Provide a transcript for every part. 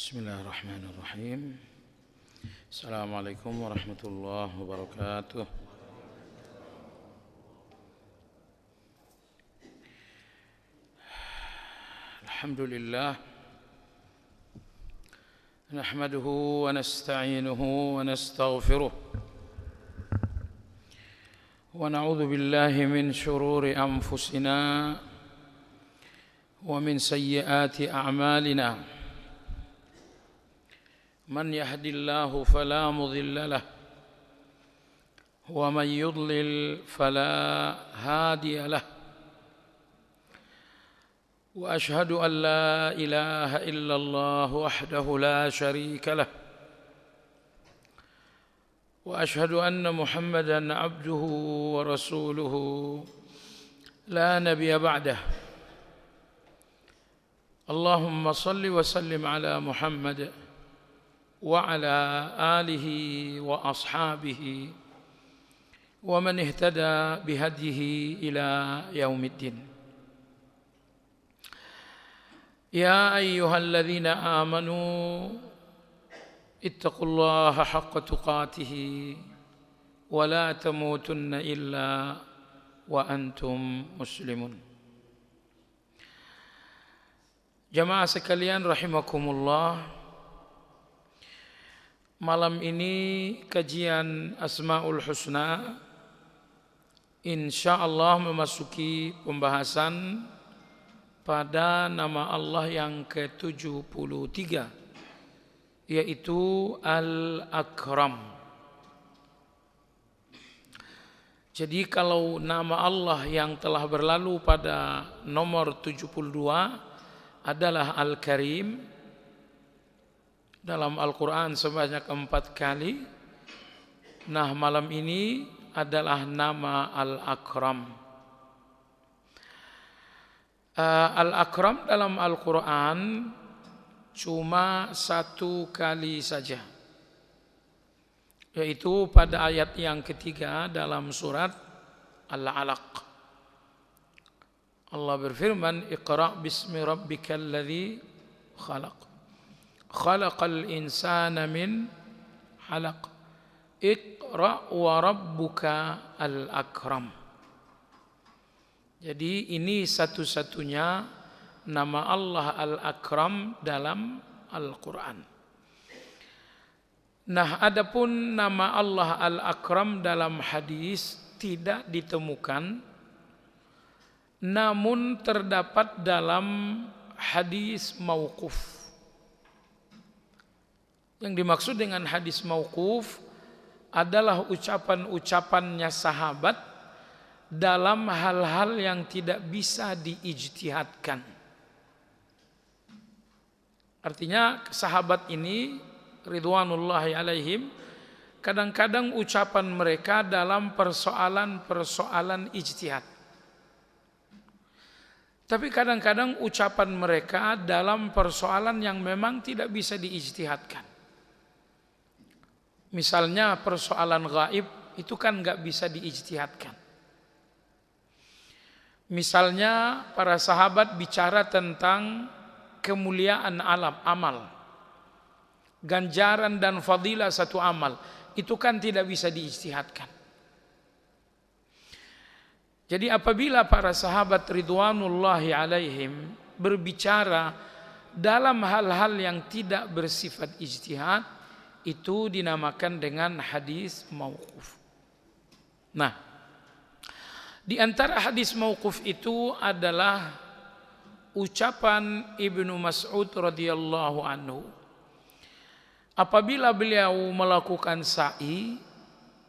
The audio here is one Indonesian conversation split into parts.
Bismillahirrahmanirrahim. Assalamualaikum warahmatullahi wabarakatuh. Alhamdulillah. Nahmaduhu wa nasta'inuhu wa nastaghfiruh. Wa na'udzu billahi min shururi anfusina wa min sayyiati a'malina. من يهد الله فلا مضل له ومن يضلل فلا هادي له وأشهد أن لا إله إلا الله وحده لا شريك له وأشهد أن محمدا عبده ورسوله لا نبي بعده اللهم صل وسلم على محمد وعلى آله وأصحابه ومن اهتدى بهديه إلى يوم الدين يا أيها الذين آمنوا اتقوا الله حق تقاته ولا تموتن إلا وأنتم مسلمون. Jamaah sekalian rahimakumullah, malam ini kajian Asmaul Husna insyaallah memasuki pembahasan pada nama Allah yang ke-73, yaitu Al-Akram. Jadi kalau nama Allah yang telah berlalu pada nomor 72 adalah Al-Karim dalam Al-Quran sebanyak 4 kali. Nah, malam ini adalah nama Al-Akram. Al-Akram dalam Al-Quran cuma 1 kali saja, yaitu pada ayat yang ketiga dalam surat Al-Alaq. Allah berfirman, Iqra' bismi rabbikal ladzi khalaq. Khalaqal insana min 'alaq. Iqra' wa rabbuka al-akram. Jadi ini satu-satunya nama Allah Al-Akram dalam Al-Quran. Nah, adapun nama Allah Al-Akram dalam hadis tidak ditemukan, namun terdapat dalam hadis mauquf. Yang dimaksud dengan hadis mauquf adalah ucapan-ucapannya sahabat dalam hal-hal yang tidak bisa diijtihadkan. Artinya sahabat ini ridwanullahi alaihim, kadang-kadang ucapan mereka dalam persoalan-persoalan ijtihad. Tapi kadang-kadang ucapan mereka dalam persoalan yang memang tidak bisa diijtihadkan. Misalnya persoalan gaib itu kan nggak bisa diijtihadkan. Misalnya para sahabat bicara tentang kemuliaan amal, ganjaran dan fadilah satu amal, itu kan tidak bisa diijtihadkan. Jadi apabila para sahabat ridwanullahi alaihim berbicara dalam hal-hal yang tidak bersifat ijtihad, itu dinamakan dengan hadis mauquf. Nah, di antara hadis mauquf itu adalah ucapan Ibnu Mas'ud radhiyallahu anhu. Apabila beliau melakukan sa'i,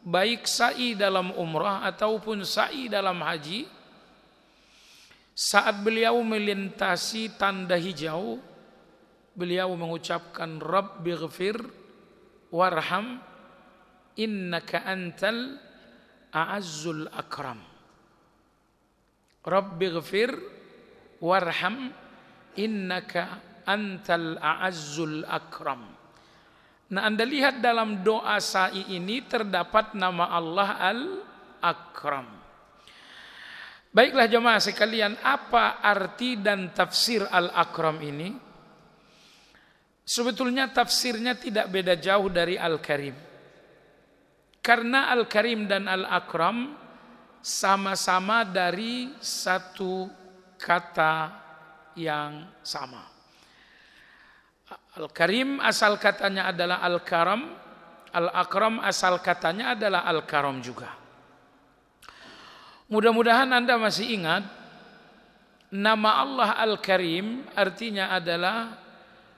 baik sa'i dalam umrah ataupun sa'i dalam haji, saat beliau melintasi tanda hijau, beliau mengucapkan Rabbighfir warham innaka antal a'azzul akram. Rabbighfir warham innaka antal a'azzul akram. Nah, Anda lihat dalam doa sa'i ini terdapat nama Allah Al-Akram. Baiklah jemaah sekalian, apa arti dan tafsir Al-Akram ini? Sebetulnya tafsirnya tidak beda jauh dari Al-Karim. Karena Al-Karim dan Al-Akram sama-sama dari satu kata yang sama. Al-Karim asal katanya adalah Al-Karam, Al-Akram asal katanya adalah Al-Karam juga. Mudah-mudahan Anda masih ingat nama Allah Al-Karim artinya adalah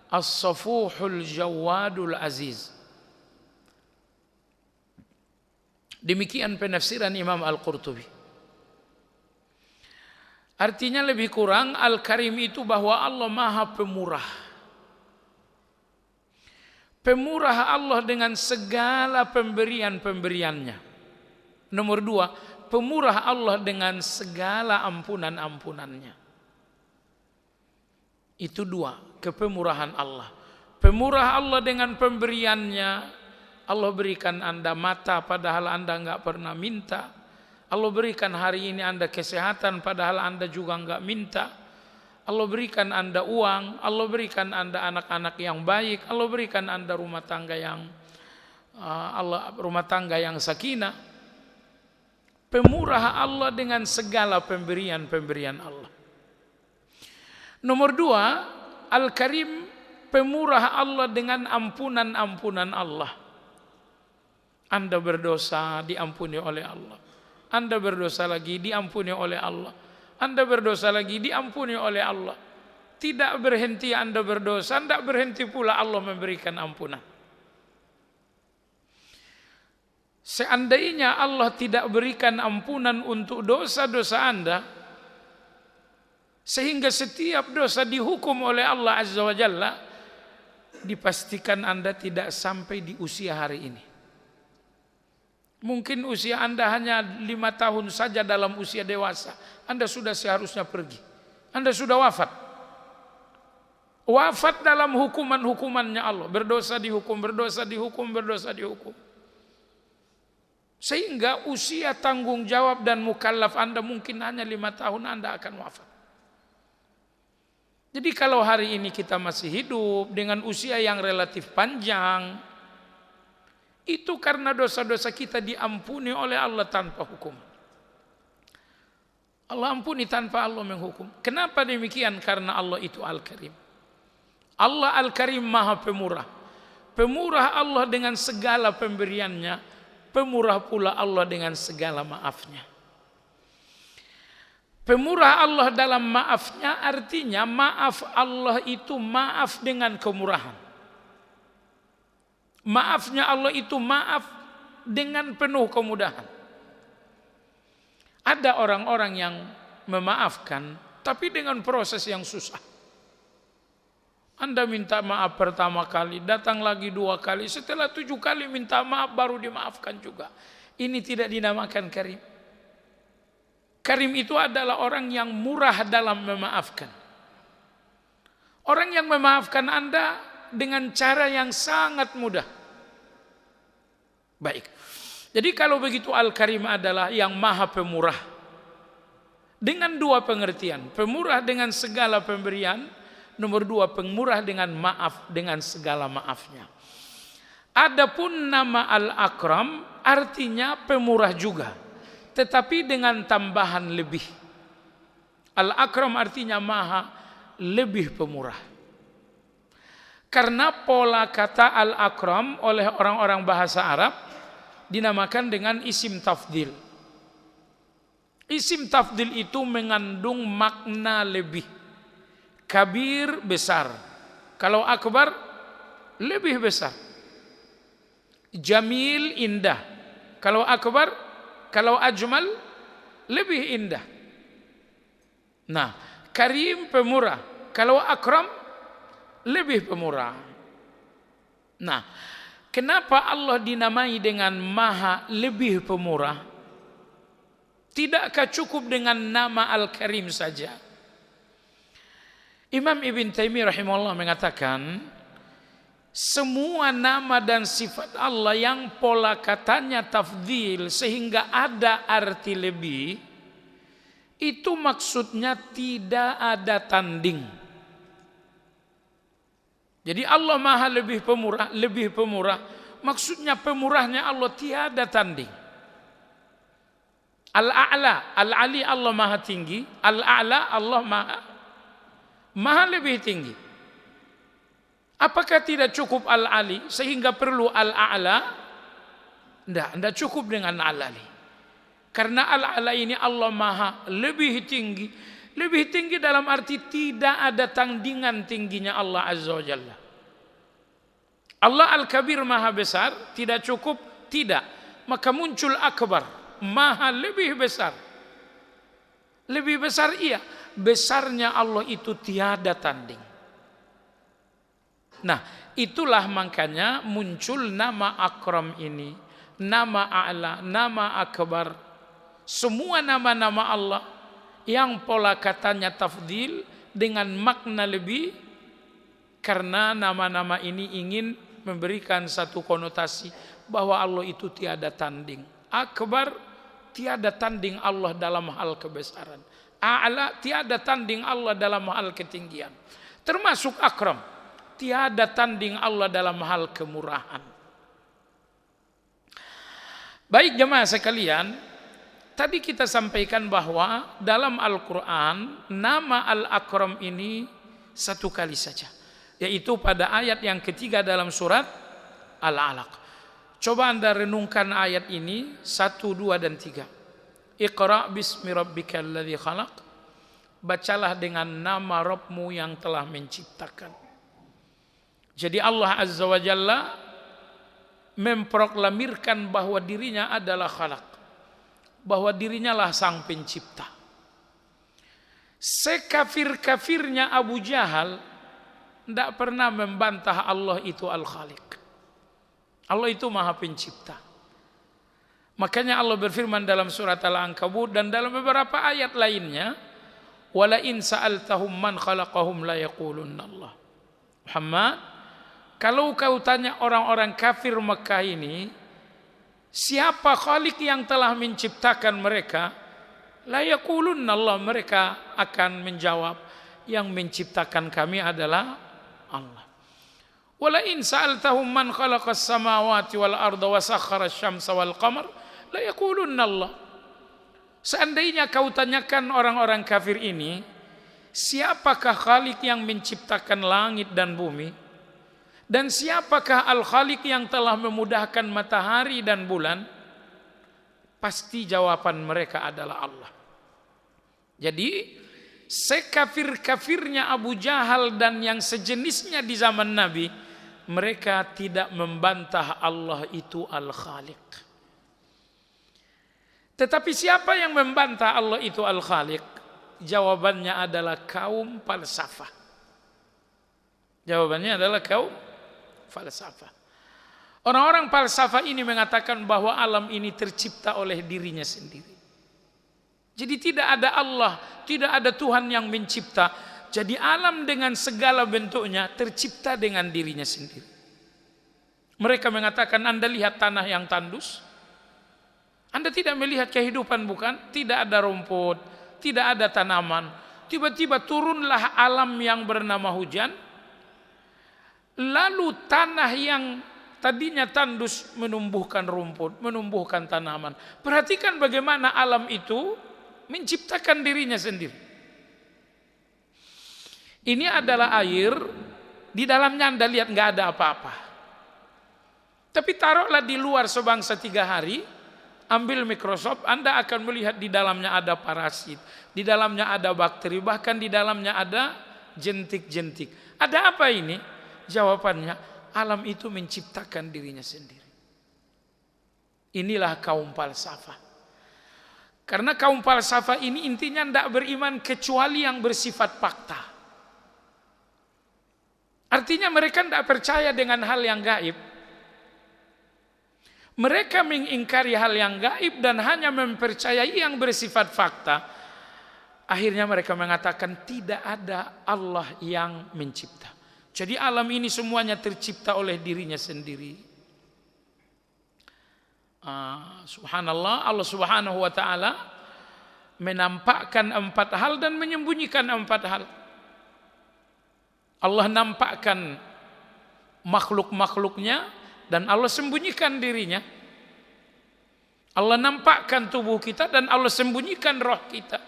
As-Safuhul Jawadul Aziz. Demikian penafsiran Imam Al-Qurtubi. Artinya lebih kurang Al-Karim itu bahwa Allah Maha Pemurah. Pemurah Allah dengan segala pemberian-pemberiannya. Nomor 2, pemurah Allah dengan segala ampunan-ampunannya. Itu 2, kepemurahan Allah. Pemurah Allah dengan pemberiannya. Allah berikan Anda mata padahal Anda enggak pernah minta. Allah berikan hari ini Anda kesehatan padahal Anda juga enggak minta. Allah berikan Anda uang, Allah berikan Anda anak-anak yang baik, Allah berikan Anda rumah tangga yang sakinah. Pemurah Allah dengan segala pemberian-pemberian Allah. Nomor 2, Al-Karim, pemurah Allah dengan ampunan-ampunan Allah. Anda berdosa diampuni oleh Allah. Anda berdosa lagi diampuni oleh Allah. Anda berdosa lagi diampuni oleh Allah. Tidak berhenti Anda berdosa, tidak berhenti pula Allah memberikan ampunan. Seandainya Allah tidak berikan ampunan untuk dosa-dosa Anda, sehingga setiap dosa dihukum oleh Allah Azza wa Jalla, dipastikan Anda tidak sampai di usia hari ini. Mungkin usia Anda hanya 5 tahun saja dalam usia dewasa, Anda sudah seharusnya pergi. Anda sudah wafat. Wafat dalam hukuman-hukumannya Allah. Berdosa dihukum, berdosa dihukum, berdosa dihukum. Sehingga usia tanggung jawab dan mukallaf Anda mungkin hanya 5 tahun Anda akan wafat. Jadi kalau hari ini kita masih hidup dengan usia yang relatif panjang, itu karena dosa-dosa kita diampuni oleh Allah tanpa hukum. Allah ampuni tanpa Allah menghukum. Kenapa demikian? Karena Allah itu Al-Karim. Allah Al-Karim Maha Pemurah. Pemurah Allah dengan segala pemberiannya, pemurah pula Allah dengan segala maafnya. Pemurah Allah dalam maafnya artinya maaf Allah itu maaf dengan kemurahan. Maafnya Allah itu maaf dengan penuh kemudahan. Ada orang-orang yang memaafkan tapi dengan proses yang susah. Anda minta maaf pertama kali, datang lagi 2 kali, setelah 7 kali minta maaf baru dimaafkan juga. Ini tidak dinamakan karim. Karim itu adalah orang yang murah dalam memaafkan. Orang yang memaafkan Anda dengan cara yang sangat mudah. Baik. Jadi kalau begitu Al-Karim adalah yang Maha Pemurah. Dengan 2 pengertian. Pemurah dengan segala pemberian. Nomor 2, pemurah dengan maaf, dengan segala maafnya. Adapun nama Al-Akram artinya pemurah juga, tetapi dengan tambahan lebih. Al-Akram artinya maha lebih pemurah. Karena pola kata Al-Akram oleh orang-orang bahasa Arab dinamakan dengan isim tafdil. Isim tafdil itu mengandung makna lebih. Kabir besar, kalau akbar lebih besar. Jamil indah, kalau akbar, kalau ajmal lebih indah. Nah, karim pemurah, kalau akram lebih pemurah. Nah, kenapa Allah dinamai dengan maha lebih pemurah? Tidakkah cukup dengan nama Al-Karim saja? Imam Ibn Taimiyah rahimahullah mengatakan, semua nama dan sifat Allah yang pola katanya tafdhil sehingga ada arti lebih, itu maksudnya tidak ada tanding. Jadi Allah Maha lebih pemurah, lebih pemurah. Maksudnya pemurahnya Allah tiada tanding. Al-A'la, Al-Ali Allah Maha tinggi, Al-A'la Allah Maha lebih tinggi. Apakah tidak cukup Al-Ali sehingga perlu Al-A'la? Tidak cukup dengan Al-Ali. Karena Al-A'la ini Allah Maha lebih tinggi. Lebih tinggi dalam arti tidak ada tandingan tingginya Allah Azza wa Jalla. Allah Al-Kabir Maha besar, tidak cukup? Tidak. Maka muncul Akbar, Maha lebih besar. Lebih besar iya. Besarnya Allah itu tiada tanding. Nah, itulah makanya muncul nama Akram ini, nama A'la, nama Akbar. Semua nama-nama Allah yang pola katanya tafdil dengan makna lebih, karena nama-nama ini ingin memberikan satu konotasi bahwa Allah itu tiada tanding. Akbar, tiada tanding Allah dalam hal kebesaran. A'la, tiada tanding Allah dalam hal ketinggian. Termasuk Akram, tiada tanding Allah dalam hal kemurahan. Baik jemaah sekalian, tadi kita sampaikan bahwa dalam Al-Quran nama Al-Akram ini satu kali saja, yaitu pada ayat yang ketiga dalam surat Al-Alaq. Coba anda renungkan ayat ini 1, 2, dan 3. Iqra bismi rabbikal ladzi khalaq. Bacalah dengan nama Rabbmu yang telah menciptakan. Jadi Allah Azza wa Jalla memproklamirkan bahwa dirinya adalah khalaq, bahwa dirinya lah sang pencipta. Sekafir-kafirnya Abu Jahal tidak pernah membantah Allah itu Al-Khaliq. Allah itu Maha Pencipta. Makanya Allah berfirman dalam surat Al-Ankabut dan dalam beberapa ayat lainnya, wala in sa'altahum man khalaqahum la yaqulunna Allah. Muhammad, kalau kau tanya orang-orang kafir Mekah ini, siapa Khalik yang telah menciptakan mereka? La yaqulunna Allah, mereka akan menjawab, yang menciptakan kami adalah Allah. Wala in sa'altahum man khalaqas samawati wal arda wa sakhkhara asy-syamsa wal qamar la yaqulunna Allah. Seandainya kau tanyakan orang-orang kafir ini, siapakah Khalik yang menciptakan langit dan bumi? Dan siapakah Al-Khaliq yang telah memudahkan matahari dan bulan? Pasti jawaban mereka adalah Allah. Jadi sekafir-kafirnya Abu Jahal dan yang sejenisnya di zaman Nabi, mereka tidak membantah Allah itu Al-Khaliq. Tetapi siapa yang membantah Allah itu Al-Khaliq? Jawabannya adalah kaum falsafah. Jawabannya adalah kaum falsafah. Orang-orang falsafah ini mengatakan bahwa alam ini tercipta oleh dirinya sendiri. Jadi tidak ada Allah, tidak ada Tuhan yang mencipta. Jadi alam dengan segala bentuknya tercipta dengan dirinya sendiri. Mereka mengatakan, Anda lihat tanah yang tandus? Anda tidak melihat kehidupan bukan? Tidak ada rumput, tidak ada tanaman. Tiba-tiba turunlah alam yang bernama hujan. Lalu tanah yang tadinya tandus menumbuhkan rumput, menumbuhkan tanaman. Perhatikan bagaimana alam itu menciptakan dirinya sendiri. Ini adalah air, di dalamnya Anda lihat nggak ada apa-apa. Tapi taruhlah di luar sebangsa 3 hari, ambil mikroskop, Anda akan melihat di dalamnya ada parasit, di dalamnya ada bakteri, bahkan di dalamnya ada jentik-jentik. Ada apa ini? Jawabannya, alam itu menciptakan dirinya sendiri. Inilah kaum falsafah. Karena kaum falsafah ini intinya tidak beriman kecuali yang bersifat fakta. Artinya mereka tidak percaya dengan hal yang gaib. Mereka mengingkari hal yang gaib dan hanya mempercayai yang bersifat fakta. Akhirnya mereka mengatakan tidak ada Allah yang mencipta. Jadi alam ini semuanya tercipta oleh dirinya sendiri. Subhanallah, Allah Subhanahu wa ta'ala menampakkan 4 hal dan menyembunyikan 4 hal. Allah nampakkan makhluk-makhluknya dan Allah sembunyikan dirinya. Allah nampakkan tubuh kita dan Allah sembunyikan roh kita.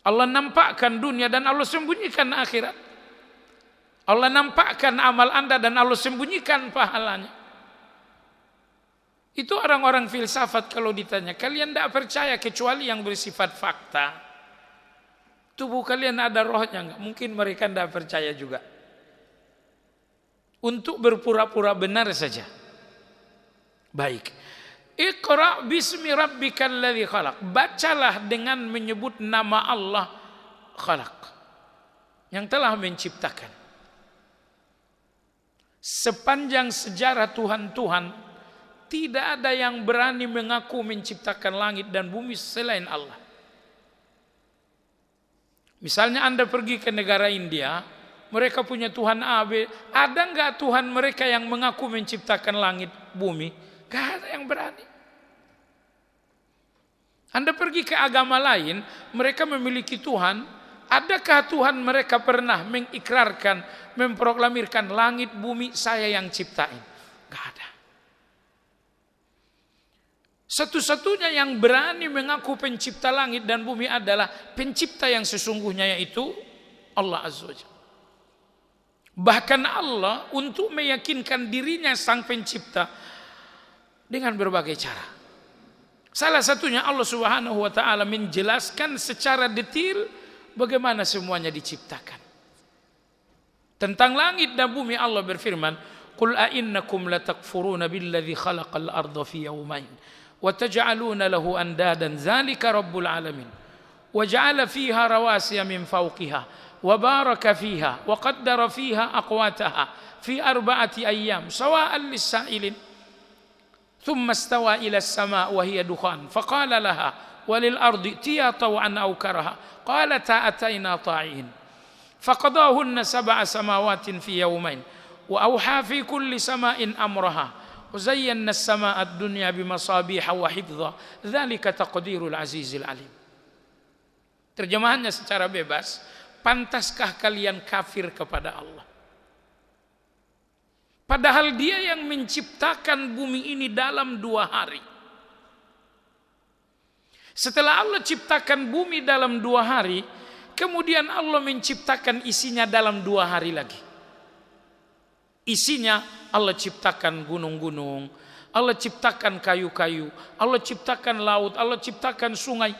Allah nampakkan dunia dan Allah sembunyikan akhirat. Allah nampakkan amal Anda dan Allah sembunyikan pahalanya. Itu orang-orang filsafat kalau ditanya, kalian tidak percaya kecuali yang bersifat fakta. Tubuh kalian ada rohnya enggak? Mungkin mereka tidak percaya juga. Untuk berpura-pura benar saja. Baik. Iqra bismi rabbikal ladzi khalaq. Bacalah dengan menyebut nama Allah khalaq, yang telah menciptakan. Sepanjang sejarah Tuhan-Tuhan, tidak ada yang berani mengaku menciptakan langit dan bumi selain Allah. Misalnya Anda pergi ke negara India, mereka punya Tuhan A, B. Ada enggak Tuhan mereka yang mengaku menciptakan langit, bumi? Gak ada yang berani. Anda pergi ke agama lain, mereka memiliki Tuhan. Adakah Tuhan mereka pernah mengikrarkan, memproklamirkan langit bumi saya yang ciptain? Gak ada. Satu-satunya yang berani mengaku pencipta langit dan bumi adalah pencipta yang sesungguhnya, yaitu Allah Azza wa Jalla. Bahkan Allah untuk meyakinkan dirinya sang pencipta dengan berbagai cara. Salah satunya Allah Subhanahu wa taala menjelaskan secara detail bagaimana semuanya diciptakan. Tentang langit dan bumi Allah berfirman, "Qul a innakum latakfuruna billadzi khalaqal arda fi yawmayn wa taj'aluna lahu andadan dzalika rabbul alamin wa ja'ala fiha rawasiya min fawqiha wa baraka fiha wa qaddara fiha aqwataha fi arba'ati ayyam sawa'an lis-sa'ilin thumma istawa ila as-sama' wa hiya dukhan faqala laha walil ardi itiya taw'an aw karaha qalata atayna ta'in faqadahunna sab'a samawatin fi yawmayn wa awha fi kulli sama'in amraha wa zayyana as-sama'a ad-dunya bimasabiha wa hifdha dzalika taqdirul azizil alim." Terjemahannya secara bebas, pantaskah kalian kafir kepada Allah? Padahal Dia yang menciptakan bumi ini dalam 2 hari. Setelah Allah ciptakan bumi dalam 2 hari, kemudian Allah menciptakan isinya dalam 2 hari lagi. Isinya Allah ciptakan gunung-gunung, Allah ciptakan kayu-kayu, Allah ciptakan laut, Allah ciptakan sungai.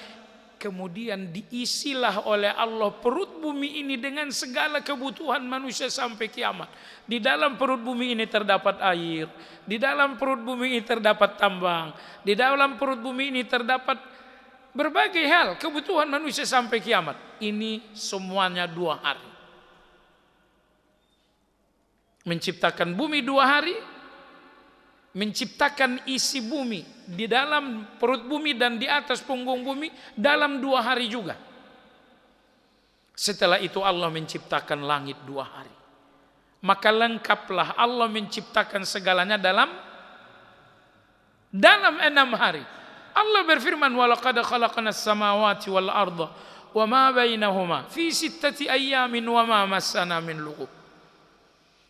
Kemudian diisilah oleh Allah perut bumi ini dengan segala kebutuhan manusia sampai kiamat. Di dalam perut bumi ini terdapat air, di dalam perut bumi ini terdapat tambang, di dalam perut bumi ini terdapat berbagai hal kebutuhan manusia sampai kiamat. Ini semuanya 2 hari. Menciptakan bumi 2 hari, menciptakan isi bumi di dalam perut bumi dan di atas punggung bumi dalam 2 hari juga. Setelah itu Allah menciptakan langit 2 hari. Maka lengkaplah Allah menciptakan segalanya dalam 6 hari. Allah berfirman, "Walaqad khalaqnas samawati wal arda wa ma bainahuma fi 6 ayyamin wa ma massana min lughub."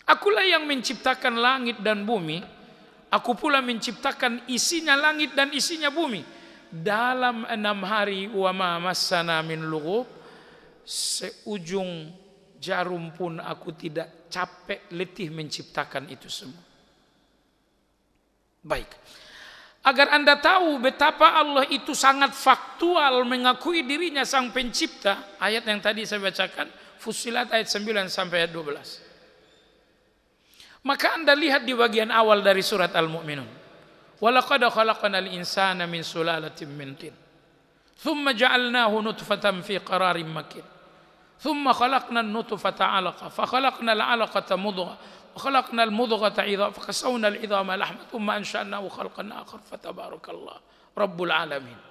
Akulah yang menciptakan langit dan bumi. Aku pula menciptakan isinya langit dan isinya bumi dalam 6 hari. Wa ma massana min lughub. Seujung jarum pun aku tidak capek letih menciptakan itu semua. Baik. Agar Anda tahu betapa Allah itu sangat faktual mengakui dirinya sang pencipta, ayat yang tadi saya bacakan, Fussilat ayat 9 sampai ayat 12. Maka Anda lihat di bagian awal dari surat Al-Mu'minun. Walaqad khalaqnal insana min sulalatin min tin. Thumma ja'alnahu nutfatan fi qararin makin. Thumma khalaqnan nutfata 'alaqa, fa khalaqnal 'alaqata mudghah, wa khalaqnal mudghata 'idhaman, fa kasawna al-'idhama lahman, thumma ansha'nahu khalqan akhar, fatabarakallah rabbul alamin.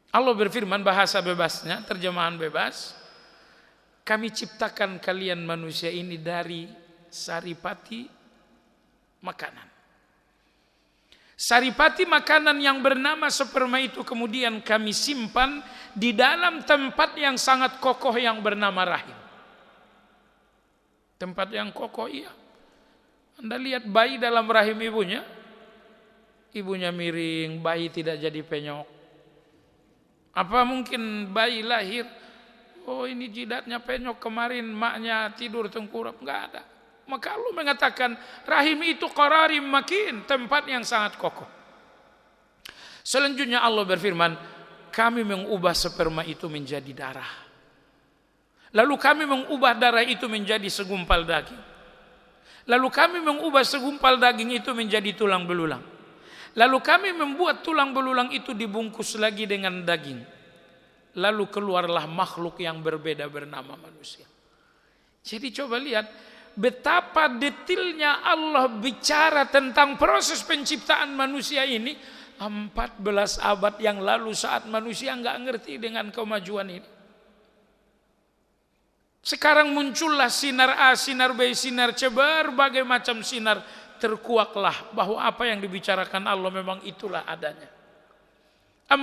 Allah berfirman, bahasa bebasnya, terjemahan bebas, kami ciptakan kalian manusia ini dari saripati makanan. Saripati makanan yang bernama sperma itu kemudian kami simpan di dalam tempat yang sangat kokoh yang bernama rahim. Tempat yang kokoh, iya. Anda lihat bayi dalam rahim ibunya, ibunya miring, bayi tidak jadi penyok. Apa mungkin bayi lahir, oh ini jidatnya penyok, kemarin maknya tidur tengkurap? Enggak ada. Maka Allah mengatakan rahim itu qararim makin, tempat yang sangat kokoh. Selanjutnya Allah berfirman, kami mengubah sperma itu menjadi darah. Lalu kami mengubah darah itu menjadi segumpal daging. Lalu kami mengubah segumpal daging itu menjadi tulang belulang. Lalu kami membuat tulang belulang itu dibungkus lagi dengan daging. Lalu keluarlah makhluk yang berbeda bernama manusia. Jadi coba lihat betapa detailnya Allah bicara tentang proses penciptaan manusia ini 14 abad yang lalu saat manusia nggak ngerti dengan kemajuan ini. Sekarang muncullah sinar A, sinar B, sinar C, berbagai macam sinar. Terkuaklah bahwa apa yang dibicarakan Allah memang itulah adanya. 40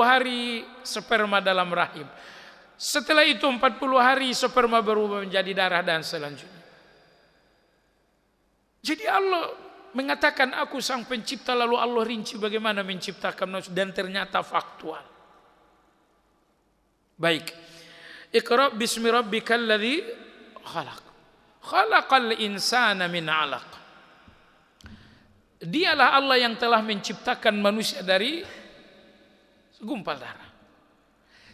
hari sperma dalam rahim. Setelah itu 40 hari sperma berubah menjadi darah dan selanjutnya. Jadi Allah mengatakan aku sang pencipta, lalu Allah rinci bagaimana menciptakan manusia dan ternyata faktual. Baik. Iqra bismi rabbikal ladzi khalaq. Khalaqal insana min 'alaq. Dialah Allah yang telah menciptakan manusia dari segumpal darah.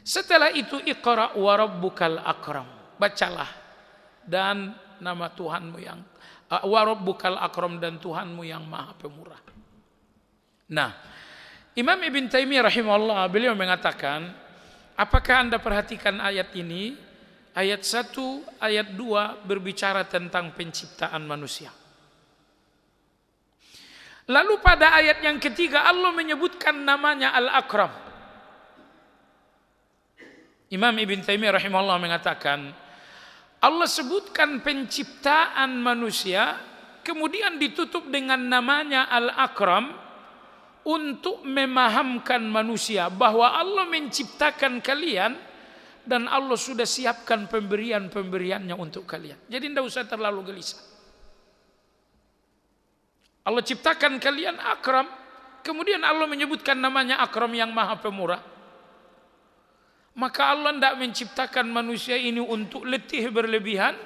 Setelah itu iqra wa rabbukal akram. Bacalah dan nama Tuhanmu yang wa rabbukal akram, dan Tuhanmu yang Maha Pemurah. Nah, Imam Ibn Taimiyah rahimahullah beliau mengatakan, apakah Anda perhatikan ayat ini? Ayat 1, ayat 2 berbicara tentang penciptaan manusia. Lalu pada ayat yang ketiga Allah menyebutkan namanya Al-Akram. Imam Ibn Taimiyah rahimahullah mengatakan, Allah sebutkan penciptaan manusia, kemudian ditutup dengan namanya Al-Akram untuk memahamkan manusia bahwa Allah menciptakan kalian dan Allah sudah siapkan pemberian-pemberiannya untuk kalian. Jadi tidak usah terlalu gelisah. Allah ciptakan kalian akram, kemudian Allah menyebutkan namanya Akram yang Maha Pemurah. Maka Allah tidak menciptakan manusia ini untuk letih berlebihan,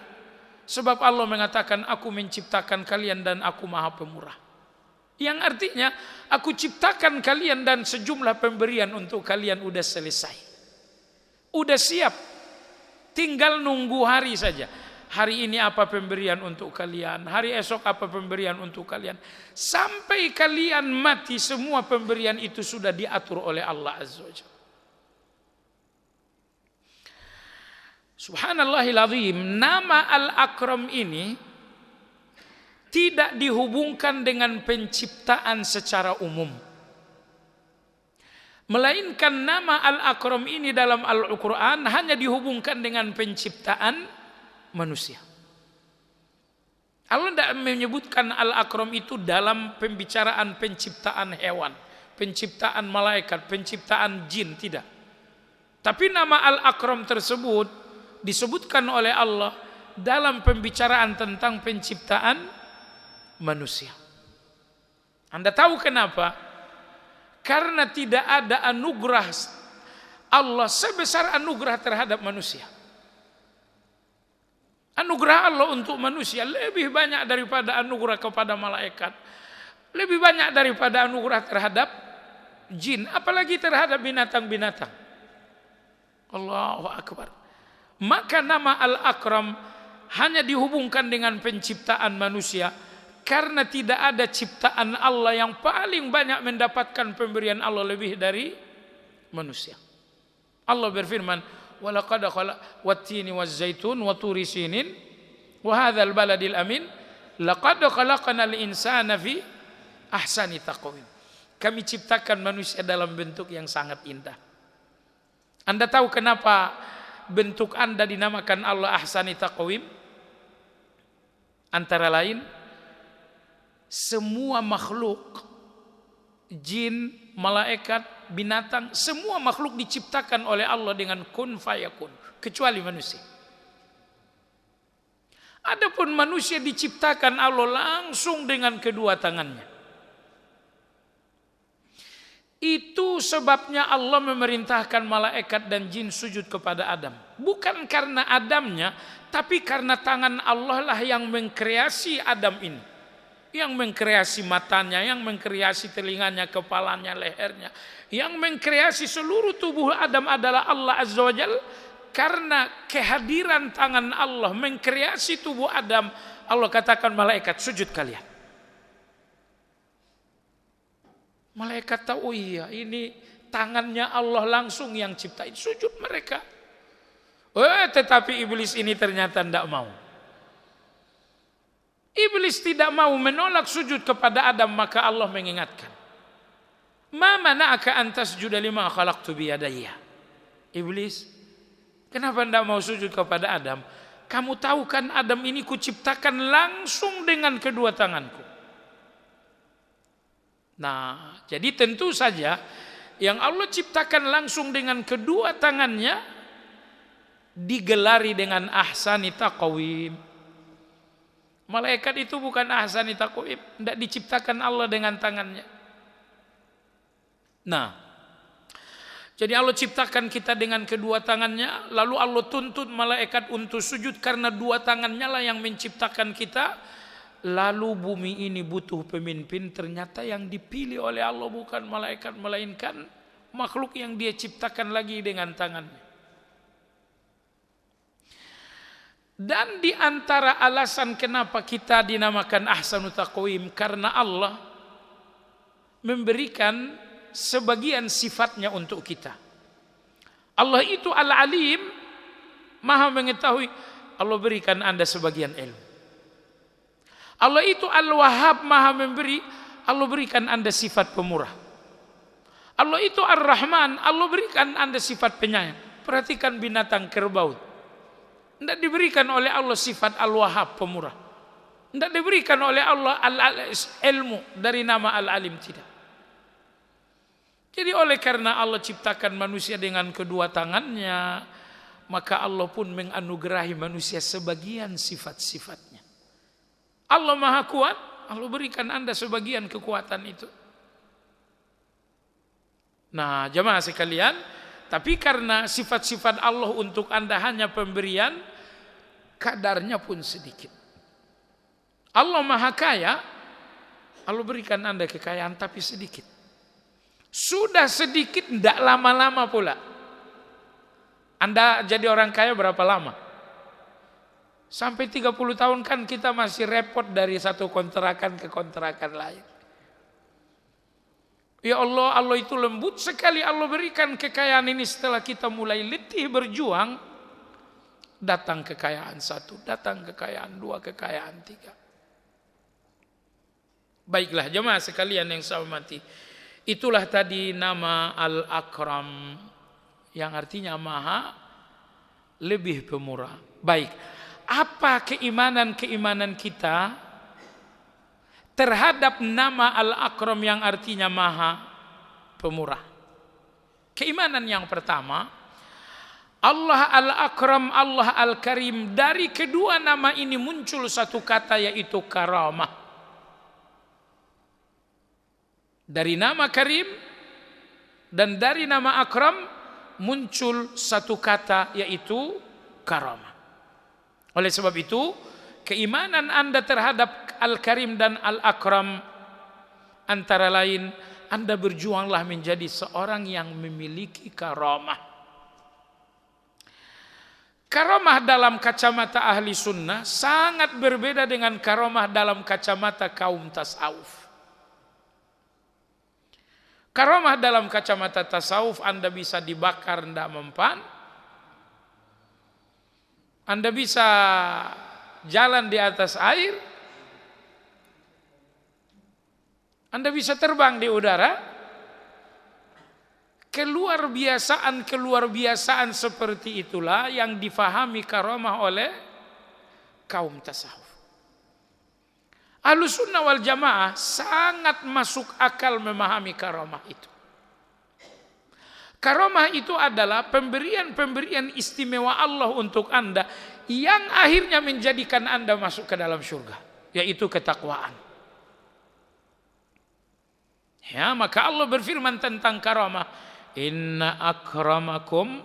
sebab Allah mengatakan aku menciptakan kalian dan aku Maha Pemurah. Yang artinya aku ciptakan kalian dan sejumlah pemberian untuk kalian udah selesai. Udah siap. Tinggal nunggu hari saja. Hari ini apa pemberian untuk kalian, hari esok apa pemberian untuk kalian. Sampai kalian mati semua pemberian itu sudah diatur oleh Allah Azza wa Jalla. Subhanallahil azim, nama Al-Akram ini tidak dihubungkan dengan penciptaan secara umum. Melainkan nama Al-Akram ini dalam Al-Quran hanya dihubungkan dengan penciptaan manusia. Allah tidak menyebutkan Al-Akram itu dalam pembicaraan penciptaan hewan, penciptaan malaikat, penciptaan jin, tidak. Tapi nama Al-Akram tersebut disebutkan oleh Allah dalam pembicaraan tentang penciptaan manusia. Anda tahu kenapa? Karena tidak ada anugerah Allah sebesar anugerah terhadap manusia. Anugerah Allah untuk manusia lebih banyak daripada anugerah kepada malaikat, lebih banyak daripada anugerah terhadap jin, apalagi terhadap binatang-binatang. Allahu Akbar. Maka nama Al-Akram hanya dihubungkan dengan penciptaan manusia, karena tidak ada ciptaan Allah yang paling banyak mendapatkan pemberian Allah lebih dari manusia. Allah berfirman, walaqad wattini wazzaitun wa turi sinin wa hadzal baladil amin laqad khalaqnal insana fi ahsani taqwim. Kami ciptakan manusia dalam bentuk yang sangat indah. Anda tahu kenapa bentuk Anda dinamakan Allah ahsani taqwim? Antara lain, semua makhluk, jin, malaikat, binatang, semua makhluk diciptakan oleh Allah dengan kun fayakun, kecuali manusia. Adapun manusia diciptakan Allah langsung dengan kedua tangannya. Itu sebabnya Allah memerintahkan malaikat dan jin sujud kepada Adam. Bukan karena Adamnya, tapi karena tangan Allah lah yang mengkreasi Adam ini. Yang mengkreasi matanya, yang mengkreasi telinganya, kepalanya, lehernya. Yang mengkreasi seluruh tubuh Adam adalah Allah Azza wa Jalla. Karena kehadiran tangan Allah mengkreasi tubuh Adam, Allah katakan malaikat sujud kalian. Malaikat tahu, oh iya ini tangannya Allah langsung yang ciptain, sujud mereka. Tetapi iblis ini ternyata tidak mau. Iblis tidak mau, menolak sujud kepada Adam, maka Allah mengingatkan. Ma mana'aka an tasjuda lima khalaqtu biyadayya. Iblis, kenapa tidak mau sujud kepada Adam? Kamu tahu kan Adam ini kuciptakan langsung dengan kedua tanganku. Nah, jadi tentu saja yang Allah ciptakan langsung dengan kedua tangannya digelari dengan ahsani taqwim. Malaikat itu bukan ahsani taqwim, tidak diciptakan Allah dengan tangannya. Nah, jadi Allah ciptakan kita dengan kedua tangannya, lalu Allah tuntut malaikat untuk sujud karena dua tangannya lah yang menciptakan kita. Lalu bumi ini butuh pemimpin, ternyata yang dipilih oleh Allah bukan malaikat, melainkan makhluk yang Dia ciptakan lagi dengan tangannya. Dan di antara alasan kenapa kita dinamakan ahsanu taqwim, karena Allah memberikan sebagian sifatnya untuk kita. Allah itu Al-Alim, Maha mengetahui. Allah berikan Anda sebagian ilmu. Allah itu Al-Wahhab, Maha memberi. Allah berikan Anda sifat pemurah. Allah itu Ar-Rahman, Allah berikan Anda sifat penyayang. Perhatikan binatang kerbau, tidak diberikan oleh Allah sifat Al-Wahhab, pemurah. Tidak diberikan oleh Allah ilmu dari nama Al-Alim, tidak. Jadi oleh karena Allah ciptakan manusia dengan kedua tangannya, maka Allah pun menganugerahi manusia sebagian sifat-sifatnya. Allah Maha Kuat, Allah berikan Anda sebagian kekuatan itu. Nah, jemaah sekalian, tapi karena sifat-sifat Allah untuk Anda hanya pemberian, kadarnya pun sedikit. Allah Maha Kaya, Allah berikan Anda kekayaan tapi sedikit. Sudah sedikit, tidak lama-lama pula. Anda jadi orang kaya berapa lama? Sampai 30 tahun kan kita masih repot dari satu kontrakan ke kontrakan lain. Ya Allah, Allah itu lembut sekali. Allah berikan kekayaan ini setelah kita mulai letih berjuang. Datang kekayaan satu, datang kekayaan dua, kekayaan tiga. Baiklah jemaah sekalian yang saya hormati. Itulah tadi nama Al-Akram, yang artinya maha lebih pemurah. Baik. Apa keimanan kita terhadap nama Al-Akram yang artinya maha pemurah? Keimanan yang pertama, Allah Al-Akram, Allah Al-Karim. Dari kedua nama ini muncul satu kata, yaitu karamah. Dari nama Karim dan dari nama Akram muncul satu kata, yaitu karamah. Oleh sebab itu, keimanan Anda terhadap Al-Karim dan Al-Akram antara lain, Anda berjuanglah menjadi seorang yang memiliki karamah. Karamah dalam kacamata ahli sunnah sangat berbeda dengan karamah dalam kacamata kaum tasawuf. Karamah dalam kacamata tasawuf, Anda bisa dibakar tidak mempan, Anda bisa jalan di atas air, Anda bisa terbang di udara. Keluar biasaan seperti itulah yang difahami karamah oleh kaum tasawuf. Ahlus Sunnah wal Jamaah sangat masuk akal memahami karamah itu. Karomah itu adalah pemberian-pemberian istimewa Allah untuk Anda yang akhirnya menjadikan Anda masuk ke dalam surga, yaitu ketakwaan. Ya, maka Allah berfirman tentang karamah, inna akramakum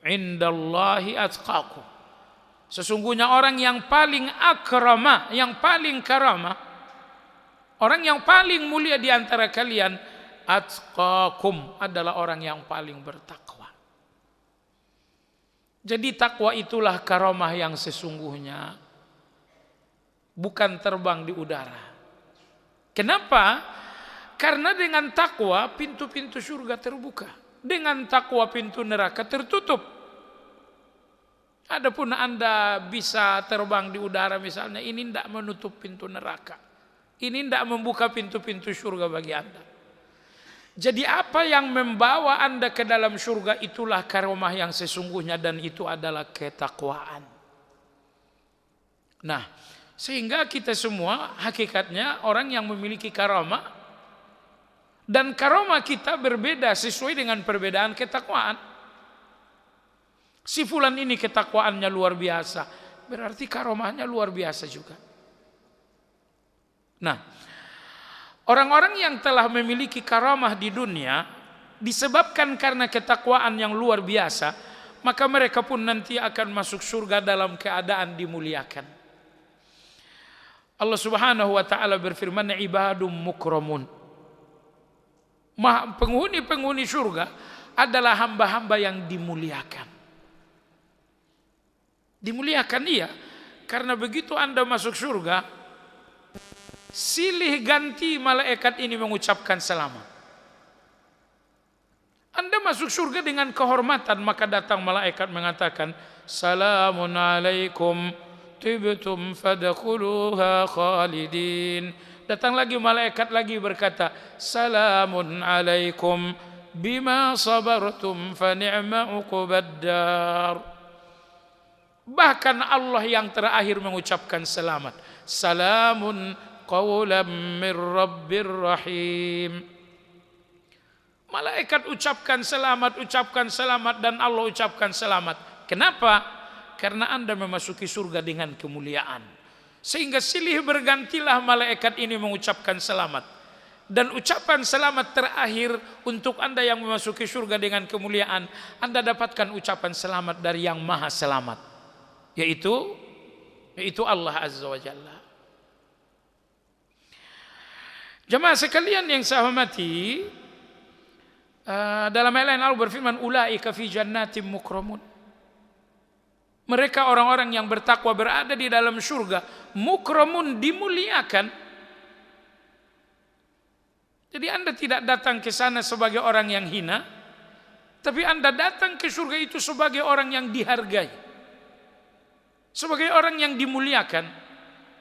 indallahi atqakum. Sesungguhnya orang yang paling akramah, yang paling karamah, orang yang paling mulia di antara kalian, atqakum, adalah orang yang paling bertakwa. Jadi takwa itulah karamah yang sesungguhnya, bukan terbang di udara. Kenapa? Karena dengan takwa pintu-pintu surga terbuka, dengan takwa pintu neraka tertutup. Adapun Anda bisa terbang di udara misalnya, ini tidak menutup pintu neraka, ini tidak membuka pintu-pintu surga bagi Anda. Jadi apa yang membawa Anda ke dalam surga itulah karamah yang sesungguhnya, dan itu adalah ketakwaan. Nah, sehingga kita semua hakikatnya orang yang memiliki karamah, dan karamah kita berbeda sesuai dengan perbedaan ketakwaan. Si fulan ini ketakwaannya luar biasa, berarti karamahnya luar biasa juga. Nah, orang-orang yang telah memiliki karamah di dunia disebabkan karena ketakwaan yang luar biasa, maka mereka pun nanti akan masuk surga dalam keadaan dimuliakan. Allah Subhanahu wa taala berfirman, ibadum mukramun. Penghuni-penghuni surga adalah hamba-hamba yang dimuliakan. Dimuliakan iya, karena begitu Anda masuk surga, silih ganti malaikat ini mengucapkan selamat. Anda masuk surga dengan kehormatan, maka datang malaikat mengatakan, salamun alaikum tibtum fadkhuluha khalidin. Datang lagi malaikat lagi berkata, salamun alaikum bima sabartum fa ni'ma uqbaddar. Bahkan Allah yang terakhir mengucapkan selamat, salamun qawlan mir rabbir rahim. Malaikat ucapkan selamat, dan Allah ucapkan selamat. Kenapa? Karena Anda memasuki surga dengan kemuliaan. Sehingga silih bergantilah malaikat ini mengucapkan selamat. Dan ucapan selamat terakhir untuk Anda yang memasuki surga dengan kemuliaan, Anda dapatkan ucapan selamat dari yang maha selamat, yaitu Allah Azza wa Jalla. Jemaah sekalian yang saya hormati, dalam ayat lain Allah berfirman, ulaika fi jannatin mukramun. Mereka orang-orang yang bertakwa berada di dalam surga, mukramun, dimuliakan. Jadi Anda tidak datang ke sana sebagai orang yang hina, tapi Anda datang ke surga itu sebagai orang yang dihargai, sebagai orang yang dimuliakan.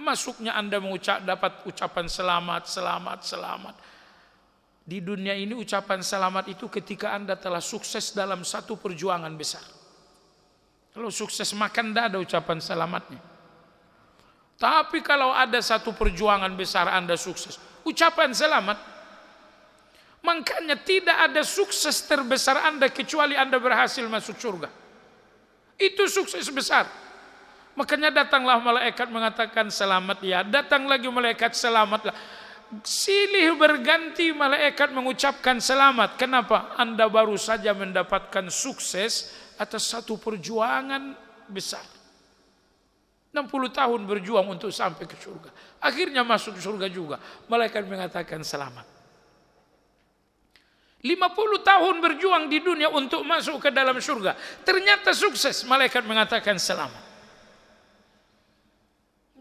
Masuknya Anda dapat ucapan selamat. Di dunia ini ucapan selamat itu ketika Anda telah sukses dalam satu perjuangan besar. Kalau sukses makan tidak ada ucapan selamatnya. Tapi kalau ada satu perjuangan besar Anda sukses, ucapan selamat. Makanya tidak ada sukses terbesar Anda kecuali Anda berhasil masuk surga. Itu sukses besar. Makanya datanglah malaikat mengatakan selamat ya, datang lagi malaikat selamatlah. Silih berganti malaikat mengucapkan selamat. Kenapa? Anda baru saja mendapatkan sukses atas satu perjuangan besar. 60 tahun berjuang untuk sampai ke surga. Akhirnya masuk surga juga. Malaikat mengatakan selamat. 50 tahun berjuang di dunia untuk masuk ke dalam surga. Ternyata sukses. Malaikat mengatakan selamat.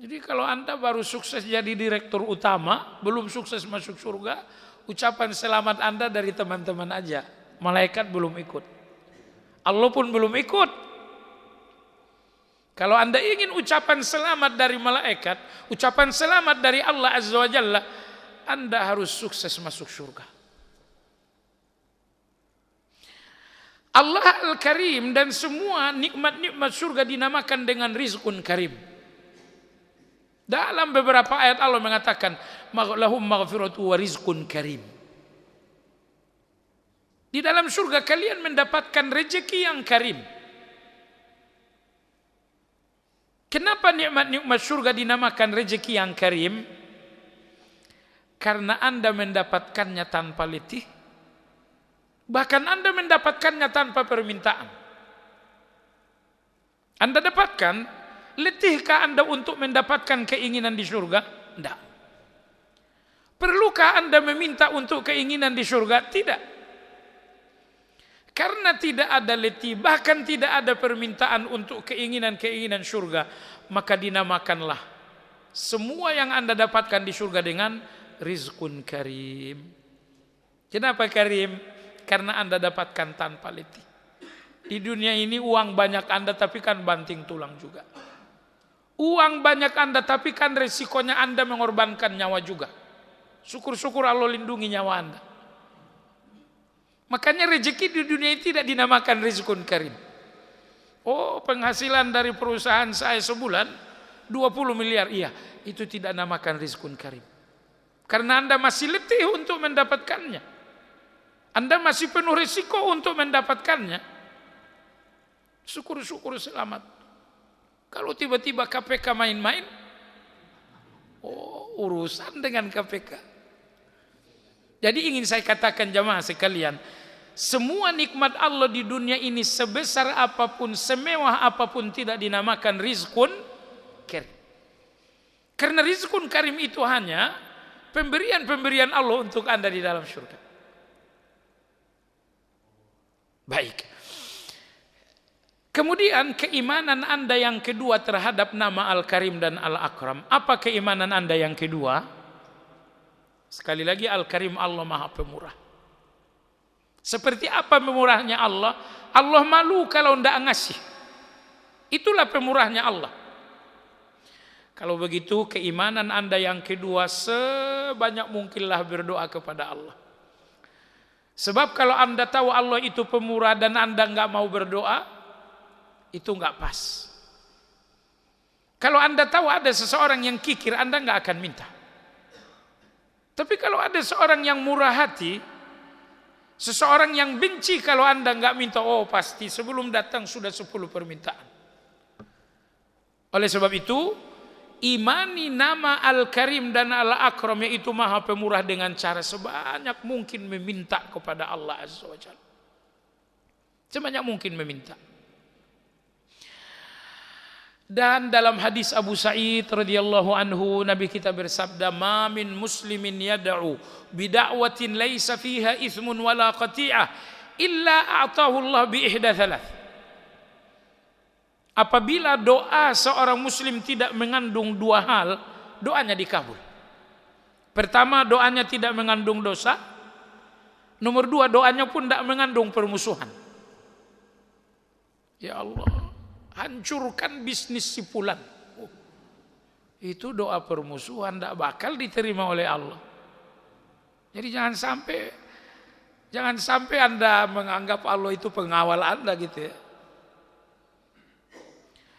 Jadi kalau Anda baru sukses jadi direktur utama, belum sukses masuk surga, ucapan selamat Anda dari teman-teman aja. Malaikat belum ikut. Allah pun belum ikut. Kalau Anda ingin ucapan selamat dari malaikat, ucapan selamat dari Allah Azza wa Jalla, Anda harus sukses masuk surga. Allah Al-Karim, dan semua nikmat-nikmat surga dinamakan dengan rizqun karim. Dalam beberapa ayat Allah mengatakan lahum maghfiratu wa rizqun karim. Di dalam surga kalian mendapatkan rezeki yang karim. Kenapa nikmat-nikmat surga dinamakan rezeki yang karim? Karena Anda mendapatkannya tanpa letih. Bahkan Anda mendapatkannya tanpa permintaan. Anda dapatkan, letihkah Anda untuk mendapatkan keinginan di surga? Tidak. Perlukah Anda meminta untuk keinginan di surga? Tidak. Karena tidak ada letih, bahkan tidak ada permintaan untuk keinginan-keinginan surga, maka dinamakanlah semua yang Anda dapatkan di surga dengan rizqun karim. Kenapa karim? Karena Anda dapatkan tanpa letih. Di dunia ini uang banyak Anda, tapi kan banting tulang juga. Uang banyak Anda, tapi kan resikonya Anda mengorbankan nyawa juga. Syukur-syukur Allah lindungi nyawa Anda. Makanya rezeki di dunia ini tidak dinamakan rizqun karim. Oh, penghasilan dari perusahaan saya sebulan 20 miliar. Iya, itu tidak namakan rizqun karim. Karena Anda masih letih untuk mendapatkannya. Anda masih penuh risiko untuk mendapatkannya. Syukur-syukur selamat. Kalau tiba-tiba KPK main-main, oh, urusan dengan KPK. Jadi ingin saya katakan jamaah sekalian, semua nikmat Allah di dunia ini sebesar apapun, semewah apapun tidak dinamakan rizqun karim. Karena rizqun karim itu hanya pemberian-pemberian Allah untuk Anda di dalam surga. Baik. Kemudian keimanan Anda yang kedua terhadap nama Al-Karim dan Al-Akram. Apa keimanan Anda yang kedua? Sekali lagi, Al-Karim, Allah Maha Pemurah. Seperti apa pemurahnya Allah? Allah malu kalau tidak ngasih. Itulah pemurahnya Allah. Kalau begitu, keimanan Anda yang kedua sebanyak mungkinlah berdoa kepada Allah. Sebab kalau Anda tahu Allah itu pemurah dan Anda nggak mau berdoa, itu nggak pas. Kalau Anda tahu ada seseorang yang kikir, Anda nggak akan minta. Tapi kalau ada seorang yang murah hati, seseorang yang benci kalau Anda nggak minta, oh pasti sebelum datang sudah 10 permintaan. Oleh sebab itu, imani nama Al-Karim dan Al-Akram, yaitu Maha Pemurah, dengan cara sebanyak mungkin meminta kepada Allah Azza wa Jalla. Sebanyak mungkin meminta. Dan dalam hadis Abu Sa'id radhiyallahu anhu, Nabi kita bersabda, "Ma min muslimin yad'u bida'watin laisa fiha ithmun wala qati'ah illa a'tahu Allah bi ihda thalath." Apabila doa seorang muslim tidak mengandung dua hal, doanya dikabul. Pertama, doanya tidak mengandung dosa. Nomor dua, doanya pun tidak mengandung permusuhan. Ya Allah, hancurkan bisnis si fulan. Oh, itu doa permusuhan, tidak bakal diterima oleh Allah. Jadi jangan sampai Anda menganggap Allah itu pengawal Anda gitu ya.